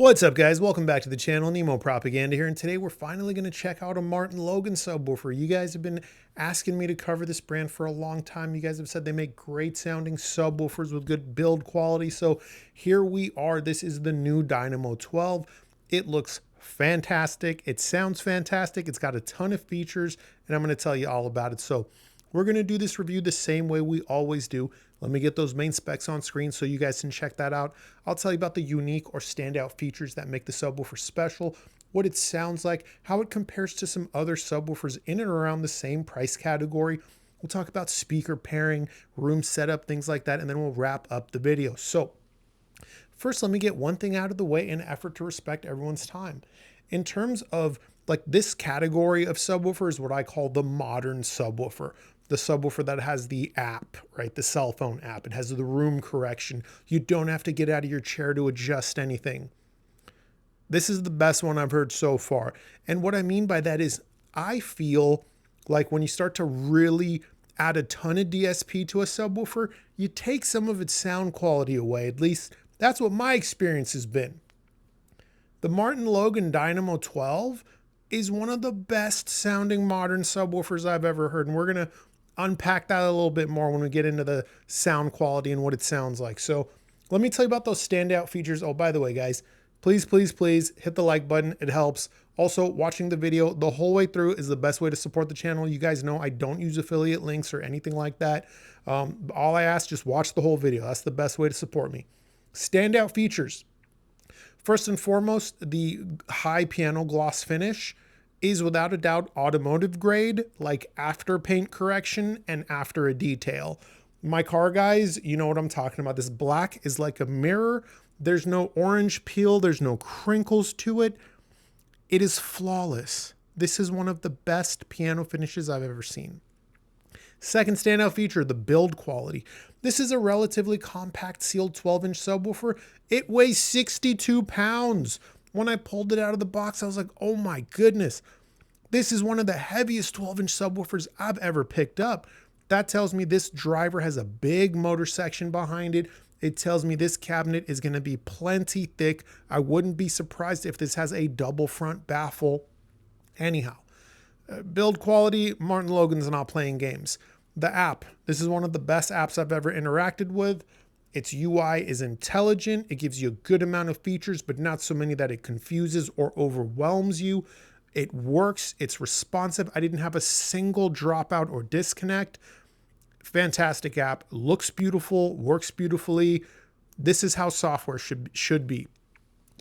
What's up, guys? Welcome back to the channel. Nemo Propaganda here, and today we're finally going to check out a Martin Logan subwoofer. You guys have been asking me to cover this brand for a long time. You guys have said they make great sounding subwoofers with good build quality, so here we are. This is the new Dynamo 12. It looks fantastic. It sounds fantastic. It's got a ton of features, and I'm going to tell you all about it. So we're going to do this review the same way we always do. Let me get those main specs on screen so you guys can check that out. I'll tell you about the unique or standout features that make the subwoofer special, what it sounds like, how it compares to some other subwoofers in and around the same price category. We'll talk about speaker pairing, room setup, things like that, and then we'll wrap up the video. So first, let me get one thing out of the way in an effort to respect everyone's time. In terms of like this category of subwoofer is what I call the modern subwoofer. The subwoofer that has the app, right? The cell phone app. It has the room correction. You don't have to get out of your chair to adjust anything. This is the best one I've heard so far. And what I mean by that is I feel like when you start to really add a ton of DSP to a subwoofer, you take some of its sound quality away. At least that's what my experience has been. The Martin Logan Dynamo 12 is one of the best sounding modern subwoofers I've ever heard. And we're going to unpack that a little bit more when we get into the sound quality and what it sounds like. So let me tell you about those standout features. Oh, by the way, guys, please hit the like button. It helps. Also, watching the video the whole way through is the best way to support the channel. You guys know I don't use affiliate links or anything like that. All I ask, just watch the whole video. That's the best way to support me. Standout features. First and foremost, the high piano gloss finish is without a doubt automotive grade, like after paint correction and after a detail. My car guys, you know what I'm talking about. This black is like a mirror. There's no orange peel. There's no crinkles to it. It is flawless. This is one of the best piano finishes I've ever seen. Second standout feature, the build quality. This is a relatively compact sealed 12-inch subwoofer. It weighs 62 pounds. When I pulled it out of the box, I was like, oh my goodness. This is one of the heaviest 12-inch subwoofers I've ever picked up. That tells me this driver has a big motor section behind it. It tells me this cabinet is going to be plenty thick. I wouldn't be surprised if this has a double front baffle. Anyhow, build quality, Martin Logan's not playing games. The app, this is one of the best apps I've ever interacted with. Its UI is intelligent. It gives you a good amount of features, but not so many that it confuses or overwhelms you. It works. It's responsive. I didn't have a single dropout or disconnect. Fantastic app. Looks beautiful. Works beautifully. This is how software should be.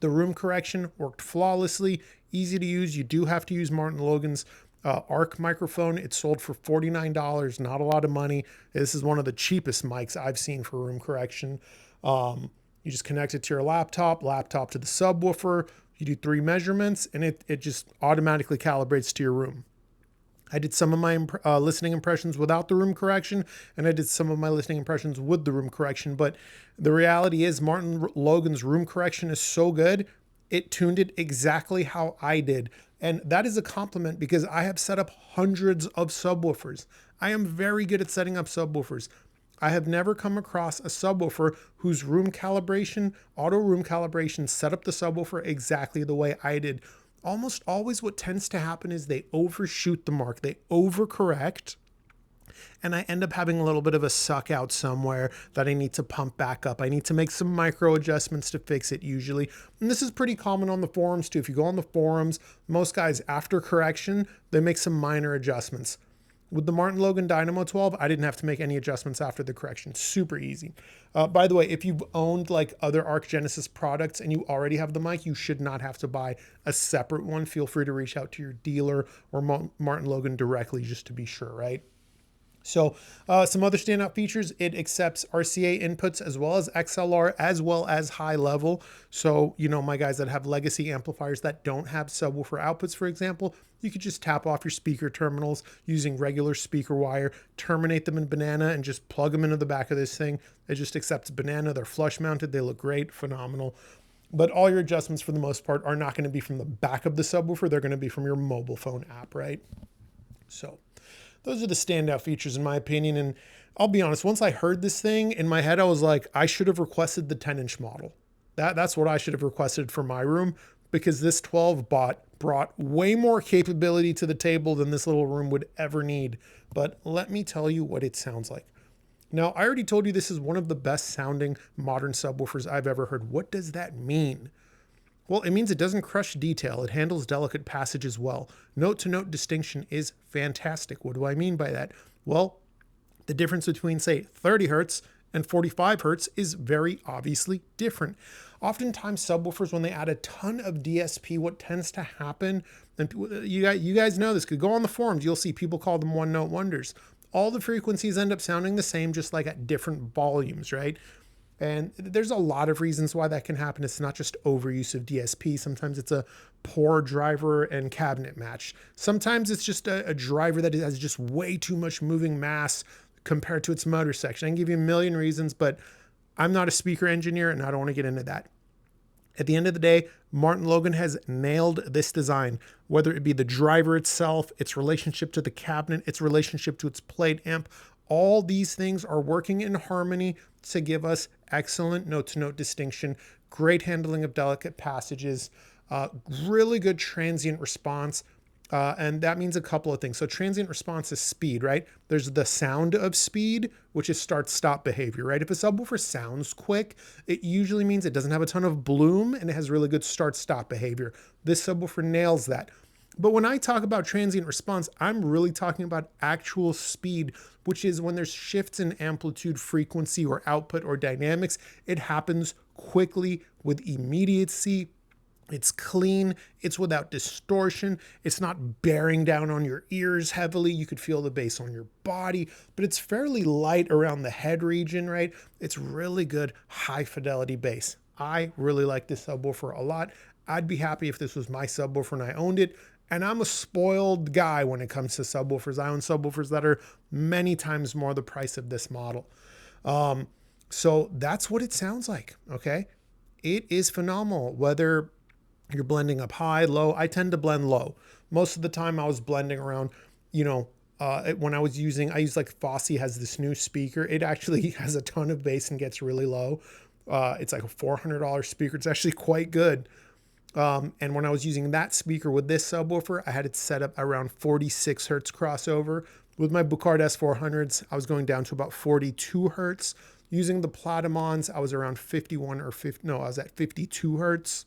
The room correction worked flawlessly. Easy to use. You do have to use Martin Logan's ARC microphone. It's sold for $49, not a lot of money. This is one of the cheapest mics I've seen for room correction. You just connect it to your laptop to the subwoofer. You do 3 measurements and it just automatically calibrates to your room. I did some of my listening impressions without the room correction, and I did some of my listening impressions with the room correction. But the reality is Martin Logan's room correction is so good, it tuned it exactly how I did. And that is a compliment because I have set up hundreds of subwoofers. I am very good at setting up subwoofers. I have never come across a subwoofer whose room calibration, auto room calibration, set up the subwoofer exactly the way I did. Almost always what tends to happen is they overshoot the mark. They overcorrect. And I end up having a little bit of a suck out somewhere that I need to pump back up. I need to make some micro adjustments to fix it usually. And this is pretty common on the forums too. If you go on the forums, most guys after correction, they make some minor adjustments. With the Martin Logan Dynamo 12, I didn't have to make any adjustments after the correction. Super easy. By the way, if you've owned like other Arc Genesis products and you already have the mic, you should not have to buy a separate one. Feel free to reach out to your dealer or Martin Logan directly just to be sure, right? So some other standout features, it accepts RCA inputs as well as XLR as well as high level. So, you know, my guys that have legacy amplifiers that don't have subwoofer outputs, for example, you could just tap off your speaker terminals using regular speaker wire, terminate them in banana and just plug them into the back of this thing. It just accepts banana. They're flush mounted. They look great, phenomenal. But all your adjustments for the most part are not going to be from the back of the subwoofer. They're going to be from your mobile phone app, right? So those are the standout features in my opinion. And I'll be honest, once I heard this thing in my head, I was like, I should have requested the 10-inch model. That's what I should have requested for my room, because this 12 brought way more capability to the table than this little room would ever need. But let me tell you what it sounds like. Now, I already told you this is one of the best sounding modern subwoofers I've ever heard. What does that mean? Well, it means it doesn't crush detail. It handles delicate passages well. Note-to-note distinction is fantastic. What do I mean by that? Well, the difference between, say, 30 hertz and 45 hertz is very obviously different. Oftentimes, subwoofers, when they add a ton of DSP, what tends to happen, and you guys know this, could go on the forums, you'll see people call them one-note wonders. All the frequencies end up sounding the same, just like at different volumes, right? And there's a lot of reasons why that can happen. It's not just overuse of DSP. Sometimes it's a poor driver and cabinet match. Sometimes it's just a driver that has just way too much moving mass compared to its motor section. I can give you a million reasons, but I'm not a speaker engineer and I don't want to get into that. At the end of the day, Martin Logan has nailed this design, whether it be the driver itself, its relationship to the cabinet, its relationship to its plate amp. All these things are working in harmony to give us excellent note-to-note distinction, great handling of delicate passages, really good transient response. And that means a couple of things. So transient response is speed, right? There's the sound of speed, which is start-stop behavior, right? If a subwoofer sounds quick, it usually means it doesn't have a ton of bloom and it has really good start-stop behavior. This subwoofer nails that. But when I talk about transient response, I'm really talking about actual speed, which is when there's shifts in amplitude, frequency, or output or dynamics. It happens quickly with immediacy. It's clean, it's without distortion, it's not bearing down on your ears heavily. You could feel the bass on your body, but it's fairly light around the head region, right? It's really good high fidelity bass. I really like this subwoofer a lot. I'd be happy if this was my subwoofer and I owned it. And I'm a spoiled guy when it comes to subwoofers. I own subwoofers that are many times more the price of this model. So that's what it sounds like, okay? It is phenomenal, whether you're blending up high, low. I tend to blend low. Most of the time I was blending around, when I used like Fosse has this new speaker. It actually has a ton of bass and gets really low. It's like a $400 speaker. It's actually quite good. And when I was using that speaker with this subwoofer, I had it set up around 46 hertz crossover. With my Bucard S400s, I was going down to about 42 hertz. Using the Platimons, I was around 51 or 50. No, I was at 52 hertz.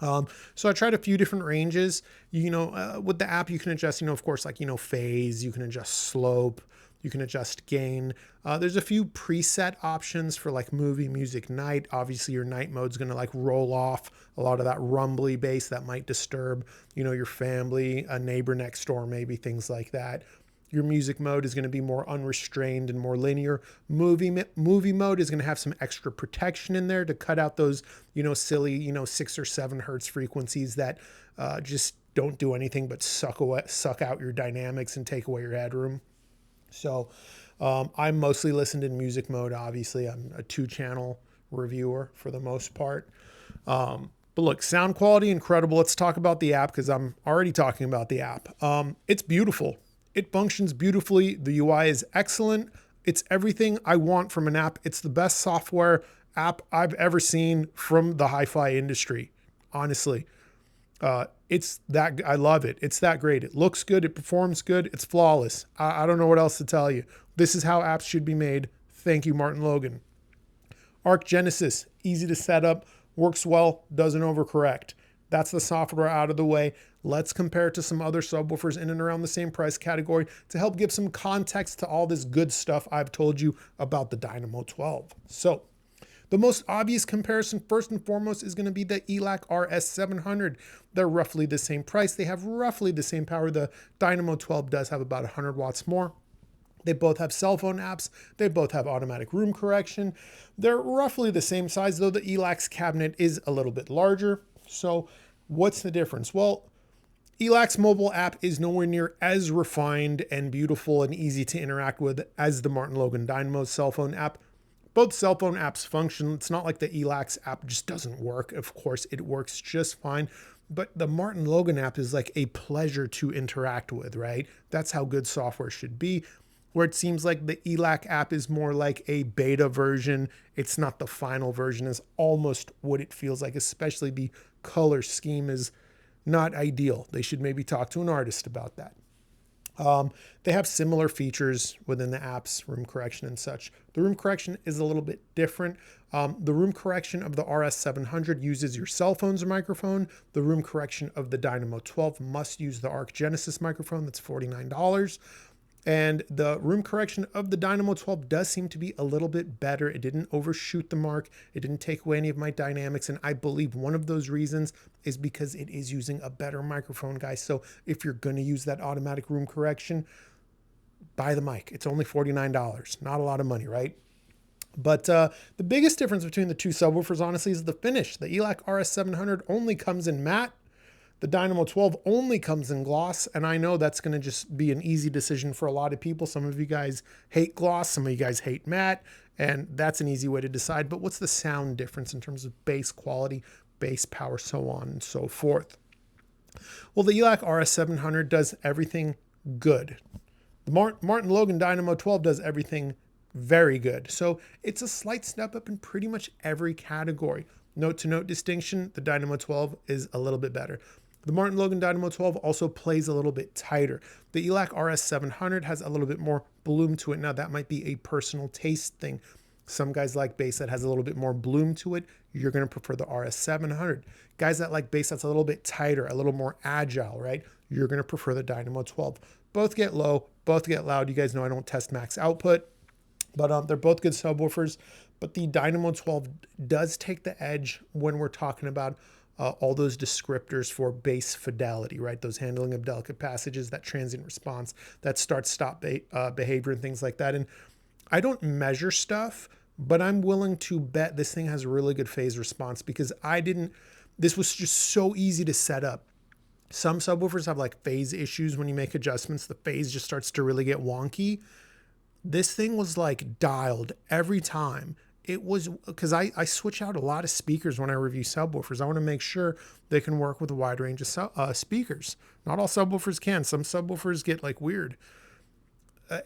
So I tried a few different ranges. With the app, you can adjust, of course, like, phase, you can adjust slope, you can adjust gain. There's a few preset options for like movie, music, night. Obviously your night mode's going to like roll off a lot of that rumbly bass that might disturb, your family, a neighbor next door, maybe things like that. Your music mode is going to be more unrestrained and more linear. Movie mode is going to have some extra protection in there to cut out those, silly, 6 or 7 hertz frequencies that just don't do anything but suck out your dynamics and take away your headroom. So I mostly listened in music mode. Obviously, I'm a 2-channel reviewer for the most part. But look, sound quality, incredible. Let's talk about the app because I'm already talking about the app. It's beautiful. It functions beautifully. The UI is excellent. It's everything I want from an app. It's the best software app I've ever seen from the hi-fi industry, honestly. I love it. It's that great. It looks good. It performs good. It's flawless. I don't know what else to tell you. This is how apps should be made. Thank you, Martin Logan. Arc Genesis, easy to set up, works well, doesn't overcorrect. That's the software out of the way. Let's compare it to some other subwoofers in and around the same price category to help give some context to all this good stuff I've told you about the Dynamo 12. So the most obvious comparison, first and foremost, is going to be the ELAC RS700. They're roughly the same price. They have roughly the same power. The Dynamo 12 does have about 100 watts more. They both have cell phone apps. They both have automatic room correction. They're roughly the same size, though the ELAC's cabinet is a little bit larger. So what's the difference? Well, ELAC's mobile app is nowhere near as refined and beautiful and easy to interact with as the Martin Logan Dynamo's cell phone app. Both cell phone apps function. It's not like the ELAC's app just doesn't work. Of course, it works just fine. But the Martin Logan app is like a pleasure to interact with, right? That's how good software should be. where it seems like the ELAC app is more like a beta version. It's not the final version, is almost what it feels like, especially the color scheme is not ideal. They should maybe talk to an artist about that. They have similar features within the apps, room correction and such. The room correction is a little bit different. The room correction of the RS700 uses your cell phone's microphone. The room correction of the Dynamo 12 must use the Arc Genesis microphone. That's $49. And the room correction of the Dynamo 12 does seem to be a little bit better. It didn't overshoot the mark. It didn't take away any of my dynamics. And I believe one of those reasons is because it is using a better microphone, guys. So if you're going to use that automatic room correction, buy the mic. It's only $49. Not a lot of money, right? But the biggest difference between the two subwoofers, honestly, is the finish. The ELAC RS700 only comes in matte. The Dynamo 12 only comes in gloss, and I know that's going to just be an easy decision for a lot of people. Some of you guys hate gloss, some of you guys hate matte, and that's an easy way to decide. But what's the sound difference in terms of bass quality, bass power, so on and so forth? Well, the ELAC RS700 does everything good. The Martin Logan Dynamo 12 does everything very good. So it's a slight step up in pretty much every category. Note-to-note distinction, the Dynamo 12 is a little bit better. The Martin Logan Dynamo 12 also plays a little bit tighter. The ELAC RS700 has a little bit more bloom to it. Now, that might be a personal taste thing. Some guys like bass that has a little bit more bloom to it. You're going to prefer the RS700. Guys that like bass that's a little bit tighter, a little more agile, right? You're going to prefer the Dynamo 12. Both get low, both get loud. You guys know I don't test max output, but they're both good subwoofers. But the Dynamo 12 does take the edge when we're talking about all those descriptors for bass fidelity, right? Those handling of delicate passages, that transient response, that start-stop behavior and things like that. And I don't measure stuff, but I'm willing to bet this thing has a really good phase response because this was just so easy to set up. Some subwoofers have like phase issues when you make adjustments. The phase just starts to really get wonky. This thing was like dialed every time. It was because I switch out a lot of speakers when I review subwoofers. I want to make sure they can work with a wide range of speakers. Not all subwoofers can. Some subwoofers get like weird.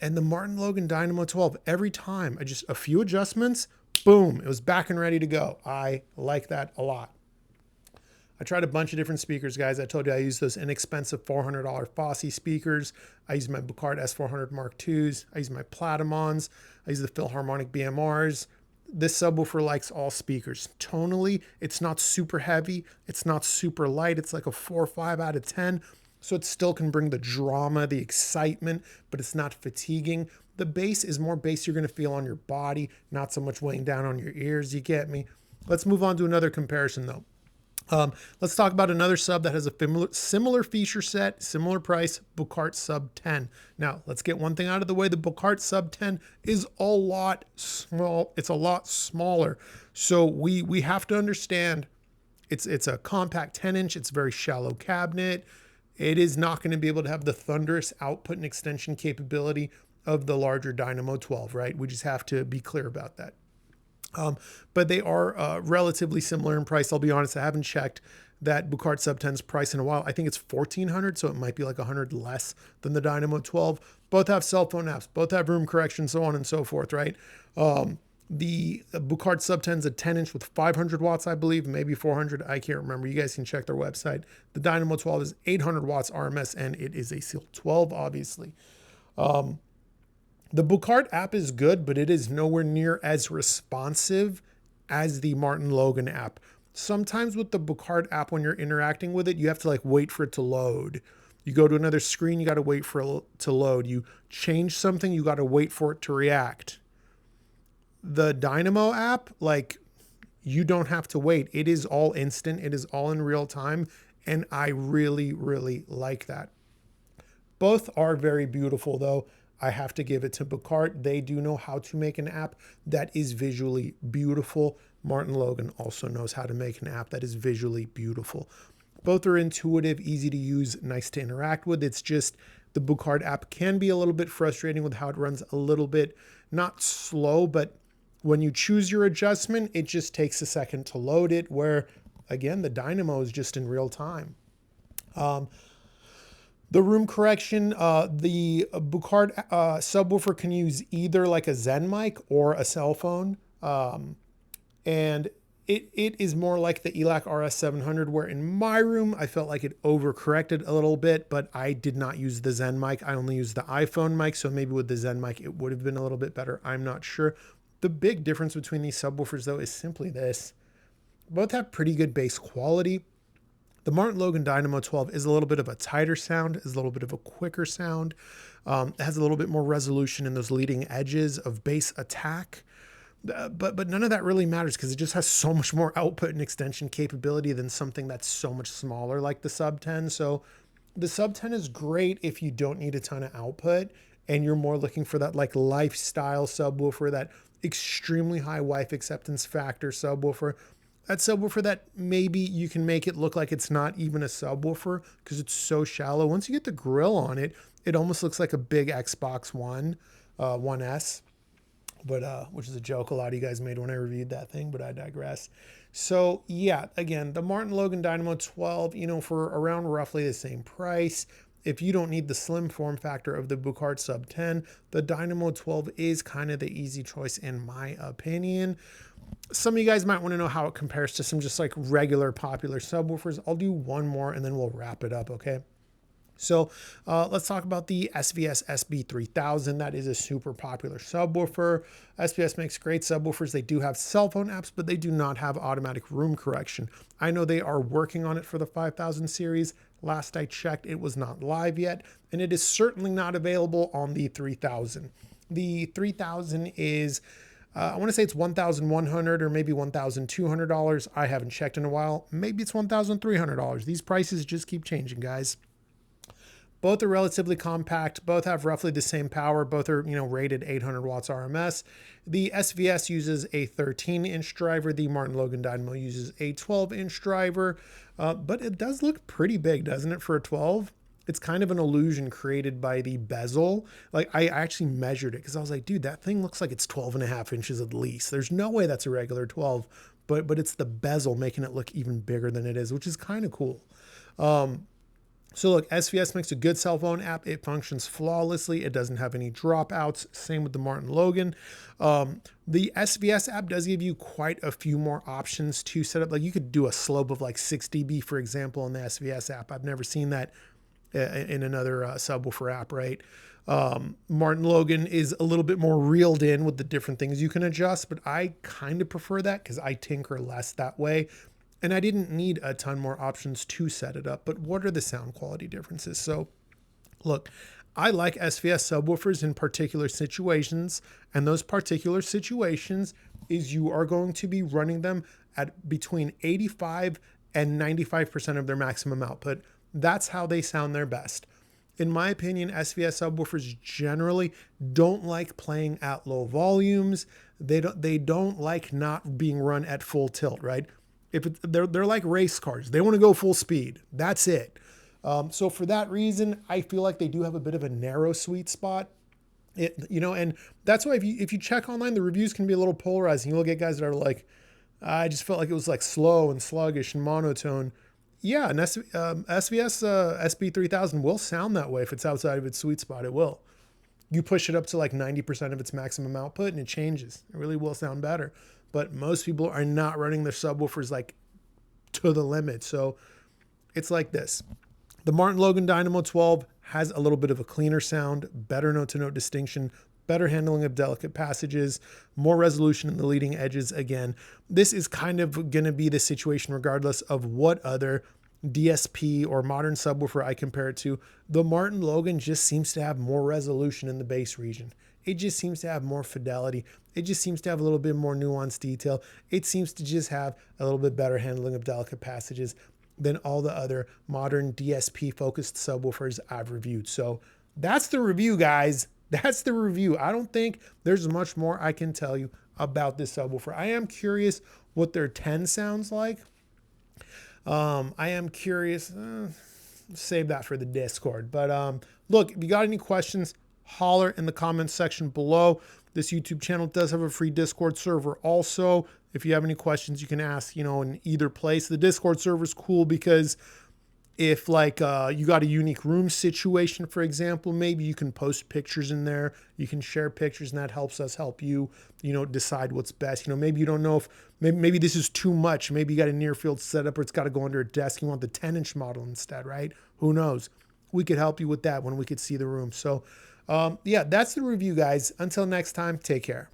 And the Martin Logan Dynamo 12, every time, a few adjustments, boom, it was back and ready to go. I like that a lot. I tried a bunch of different speakers, guys. I told you I use those inexpensive $400 Fosse speakers. I use my Bucard S400 Mark IIs. I use my Platimons. I use the Philharmonic BMRs. This subwoofer likes all speakers. Tonally, it's not super heavy. It's not super light. It's like a 4 or 5 out of 10. So it still can bring the drama, the excitement, but it's not fatiguing. The bass is more bass you're going to feel on your body, not so much weighing down on your ears. You get me? Let's move on to another comparison, though. Let's talk about another sub that has a similar feature set, similar price, Bucart Sub 10. Now, let's get one thing out of the way. The Bucart Sub 10 is a lot small. It's a lot smaller. So we have to understand it's a compact 10-inch. It's a very shallow cabinet. It is not going to be able to have the thunderous output and extension capability of the larger Dynamo 12, right? We just have to be clear about that. But they are relatively similar in price. I'll be honest, I haven't checked that Bucart Sub 10's price in a while. I think it's $1,400, so it might be like $100 less than the Dynamo 12. Both have cell phone apps, both have room correction, so on and so forth, right? The Bucart Sub 10 is a 10-inch with 500 watts, I believe, maybe 400. I can't remember. You guys can check their website. The Dynamo 12 is 800 watts RMS, and it is a Seal 12, obviously. The Bucart app is good, but it is nowhere near as responsive as the Martin Logan app. Sometimes with the Bucart app, when you're interacting with it, you have to like wait for it to load. You go to another screen, you got to wait for it to load. You change something, you got to wait for it to react. The Dynamo app, like, you don't have to wait. It is all instant. It is all in real time. And I really, really like that. Both are very beautiful, though. I have to give it to Bucart. They do know how to make an app that is visually beautiful. Martin Logan also knows how to make an app that is visually beautiful. Both are intuitive, easy to use, nice to interact with. It's just the Bucart app can be a little bit frustrating with how it runs a little bit, not slow, but when you choose your adjustment, it just takes a second to load it, where, again, the Dynamo is just in real time. The room correction, the Bucard subwoofer can use either like a Zen mic or a cell phone. And it is more like the ELAC RS700, where in my room, I felt like it overcorrected a little bit, but I did not use the Zen mic. I only used the iPhone mic. So maybe with the Zen mic, it would have been a little bit better. I'm not sure. The big difference between these subwoofers though is simply this. Both have pretty good bass quality. The Martin Logan Dynamo 12 is a little bit of a tighter sound, is a little bit of a quicker sound. It has a little bit more resolution in those leading edges of bass attack. But none of that really matters because it just has so much more output and extension capability than something that's so much smaller like the Sub 10. So the Sub 10 is great if you don't need a ton of output and you're more looking for that like lifestyle subwoofer, that extremely high wife acceptance factor subwoofer. That subwoofer that maybe you can make it look like it's not even a subwoofer because it's so shallow. Once you get the grill on it, it almost looks like a big Xbox One, 1S, but which is a joke a lot of you guys made when I reviewed that thing, but I digress. So yeah, again, the Martin Logan Dynamo 12, for around roughly the same price. If you don't need the slim form factor of the Bucard Sub 10, the Dynamo 12 is kind of the easy choice in my opinion. Some of you guys might want to know how it compares to some just like regular popular subwoofers. I'll do one more and then we'll wrap it up, okay? So let's talk about the SVS SB3000. That is a super popular subwoofer. SVS makes great subwoofers. They do have cell phone apps, but they do not have automatic room correction. I know they are working on it for the 5000 series. Last I checked, it was not live yet, and it is certainly not available on the 3000. The 3000 is I want to say it's $1,100 or maybe $1,200. I haven't checked in a while. Maybe it's $1,300. These prices just keep changing, guys. Both are relatively compact. Both have roughly the same power. Both are, rated 800 watts RMS. The SVS uses a 13-inch driver. The Martin Logan Dynamo uses a 12-inch driver. But it does look pretty big, doesn't it, for a 12? It's kind of an illusion created by the bezel. Like I actually measured it because I was like, dude, that thing looks like it's 12.5 inches at least. There's no way that's a regular 12, but it's the bezel making it look even bigger than it is, which is kind of cool. So look, SVS makes a good cell phone app. It functions flawlessly. It doesn't have any dropouts. Same with the Martin Logan. The SVS app does give you quite a few more options to set up. Like you could do a slope of like 6 dB, for example, in the SVS app. I've never seen that in another subwoofer app, right? Martin Logan is a little bit more reeled in with the different things you can adjust, but I kind of prefer that because I tinker less that way. And I didn't need a ton more options to set it up, but what are the sound quality differences? So look, I like SVS subwoofers in particular situations, and those particular situations is you are going to be running them at between 85 and 95% of their maximum output. That's how they sound their best. In my opinion, SVS subwoofers generally don't like playing at low volumes. They don't like not being run at full tilt, right? They're like race cars. They want to go full speed. That's it. So for that reason, I feel like they do have a bit of a narrow sweet spot. And that's why if you check online, the reviews can be a little polarizing. You'll get guys that are like, I just felt like it was like slow and sluggish and monotone. Yeah, an SVS SB3000 will sound that way if it's outside of its sweet spot. It will. You push it up to like 90% of its maximum output and it changes. It really will sound better. But most people are not running their subwoofers like to the limit. So it's like this. The Martin Logan Dynamo 12 has a little bit of a cleaner sound, better note-to-note distinction, better handling of delicate passages, more resolution in the leading edges. Again, this is kind of going to be the situation regardless of what other DSP or modern subwoofer I compare it to. The Martin Logan just seems to have more resolution in the bass region. It just seems to have more fidelity. It just seems to have a little bit more nuanced detail. It seems to just have a little bit better handling of delicate passages than all the other modern DSP focused subwoofers I've reviewed. So that's the review, guys. That's the review. I don't think there's much more I can tell you about this subwoofer. I am curious what their 10 sounds like. I am curious. Save that for the Discord. But look, if you got any questions, holler in the comments section below. This YouTube channel does have a free Discord server also. If you have any questions, you can ask, in either place. The Discord server is cool because If like you got a unique room situation, for example, maybe you can post pictures in there. You can share pictures, and that helps us help you, decide what's best. Maybe you don't know if maybe this is too much. Maybe you got a near field setup, or it's got to go under a desk. You want the 10-inch model instead, right? Who knows? We could help you with that when we could see the room. So, yeah, that's the review, guys. Until next time, take care.